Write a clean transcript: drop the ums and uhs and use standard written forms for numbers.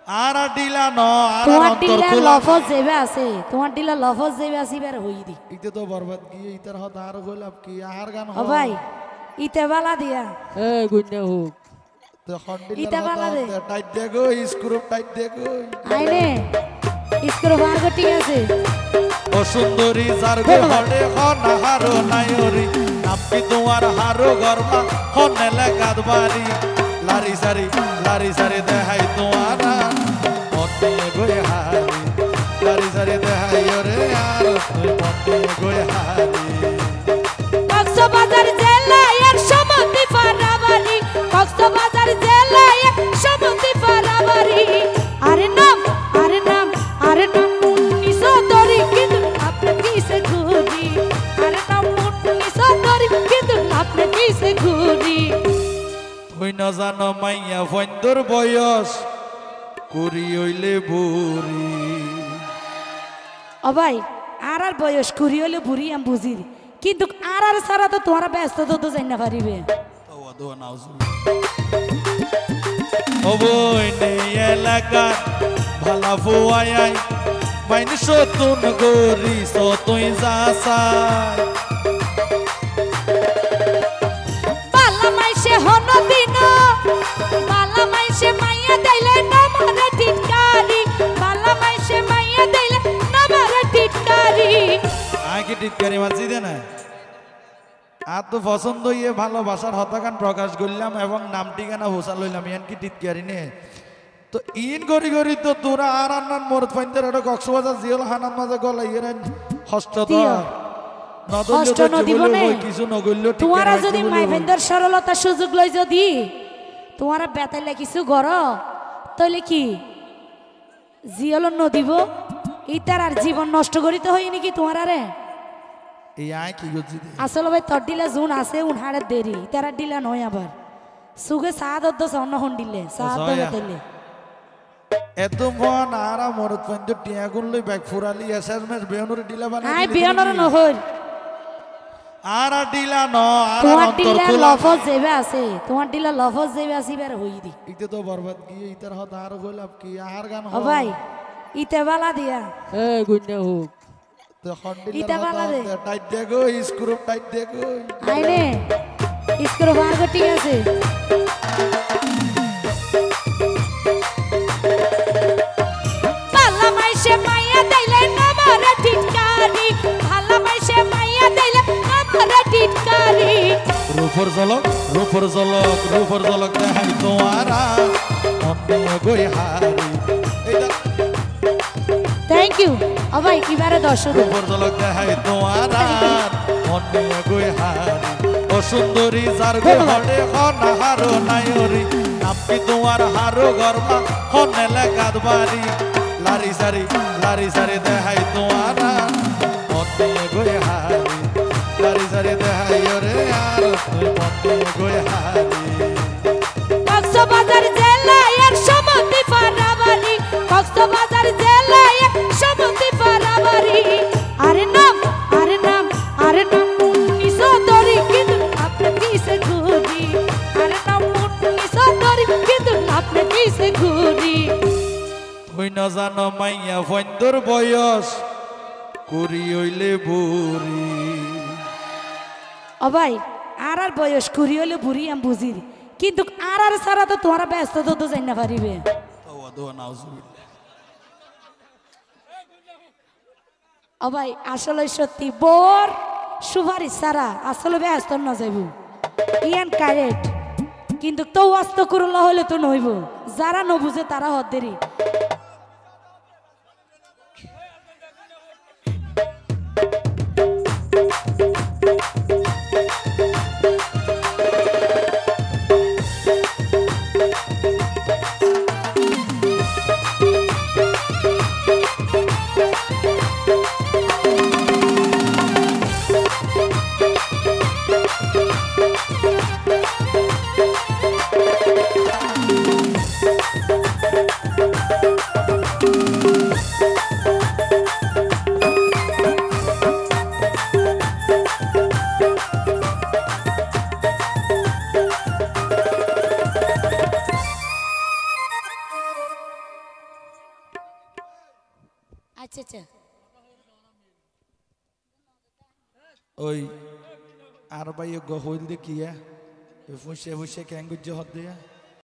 আর ডিলা ন আর তোমার অন্তর ডিলা খোলা লফজ যেবে আছে তোমার ডিলা লফজ যেবে আছে বের হই দি ইতে তো বরবাদ গিয়ে ইতার হত আর কইলাম কি আর গান ও ভাই ইতে বালা দিয়া এ গুন্না হোক তো হন্ডিলার ইতে বালা দে হত টাইট দেখো স্ক্রু টাইট দেখো আইনে স্ক্রু বার গটি আছে ও সুন্দরী যার গো হডে হনা হারো নাইরি নাপি তোমার হারো গরমা হনে লাগাত বাড়ি লারি সারি দেখাই তোমার মনে গই হারি লারি সারি দেখাই ওরে আর তুই মনে গই হারি কক্সবাজার জেলার সমুদ্র পারাবাড়ি কক্সবাজার জেলার সমুদ্র পারাবাড়ি আরে নাম মুন্নিসো দরি কিন্তু আপনি কিসে ঘুরি আরে নাম মুন্নিসো দরি কিন্তু আপনি কিসে ঘুরি তুই না জানো মাইয়া ফন্দর বয়স কুড়ি হইলে বুড়ি ও ভাই আর বয়স কুড়ি হইলে বুড়ি আমি বুঝি কিন্তু আর সারা তো তোমার ব্যস্ত তো যাই না পারিবে এলাকা ভালা ফুয়াই মাইন সতুন গরি সতুই যাসাই বালা মাইসে হন দিন বালা মাইসে মাইয়া দেইলে নামারে টিটকারি বালা মাইসে মাইয়া দেইলে নামারে টিটকারি আগে টিটকারি মাঝি দে না আর তো পছন্দ ইয়ে ভালোবাসার হতাকান প্রকাশ করলাম এবং নাম ঠিকানা হোসা লইলাম ইয়ান কি টিটকারি নে তো ইন গরি গরি তো তোরা আর আন্নান মোরত ফাইন্দের এটা কক্সবাজার জিওল হানান মাঝে গলা ইয়েন হস্ত তো কষ্ট নদিবনে কিছু নগল্য তোমারা যদি মাইভেন্দর সরলতা সুযোগ লই যদি তোমারা বেতাইলে কিছু গর তাইলে কি জিওল নদিব ইতার আর জীবন নষ্ট করিতে হয় নাকি তোমারা রে এই আয় কি গজি আসলে ভাই তোর ডিলা জুন আছে উনহাড়ে দেরি তারা ডিলা নয় আবার সুগে সাদ অদ্দ সন্ন হন দিলে সাদ বেতাইলে এত মন আর মরত ফাইন্দের টিয়া গুনলই ব্যাগ ফুরালি এসএমএস বেয়নরে ডিলা বানাই আই বিয়ানর নহর আর ডিলা ন আর তোমার অন্তর ডিলা খোলা লফজ যেবে আছে তোমার ডিলা লফজ যেবে আছে বের হই দি ইতে তো বরবাদ গিয়ে ইতার হত আর কইলাম কি আর গান ও ভাই ইতে বালা দিয়া এ গুন্না হোক তো ইতে বালা দে হন্ডিলার টাইট দেখো স্ক্রু টাইট দেখো আইনে স্ক্রু বার গটি আছে বালা মাইসে মাইয়া দেইলে নামারে টিটকারি বালা মাইসে মাইয়া দেইলে নামারে টিটকারি রূপর ঝলক দেখাই তোমারা মনে গই হারি এইটা থ্যাংক ইউ ও ভাই কিবারে দর্শক রূপর ঝলক দেখাই তোমারা মনে গই হারি ও সুন্দরী যার গো হডে হনা হারো নাইরি নাপি তোমার হারো গরমা হনে লাগাত বাড়ি লারি সারি দেখাই তোমারা মনে গই হারি লারি সারি দেখাই ওরে আর তুই মনে গই হারি কক্সবাজার জেলার সমুদ্র পারাবাড়ি কক্সবাজার জেলার সমুদ্র পারাবাড়ি আরে নাম মুন্নিসো দরি কিন্তু আপনি কিসে ঘুরি আরে নাম মুন্নিসো দরি কিন্তু আপনি কিসে ঘুরি তুই না জানো মাইয়া ফন্দর বয়স কুড়ি হইলে বুড়ি ও ভাই আর বয়স কুড়ি হলে বুড়ি আমি বুঝি কিন্তু আর সারা তো তোমার ব্যস্ত তো যাই না পারিবে ও ভাই আসলে সত্যি বোর সুপারিশ সারা আসলে ব্যস্ত না যাইব ইয়ান কারেক্ট কিন্তু তো অস্ত করলা হলে তো নইব যারা ন বুঝে তারা হদ্দেরি আচ্ছা আচ্ছা ওই আর ভাই গহইল দেখিয়া ফুসে ফুসে ক্যাঙ্গুজ্য হদ দিয়া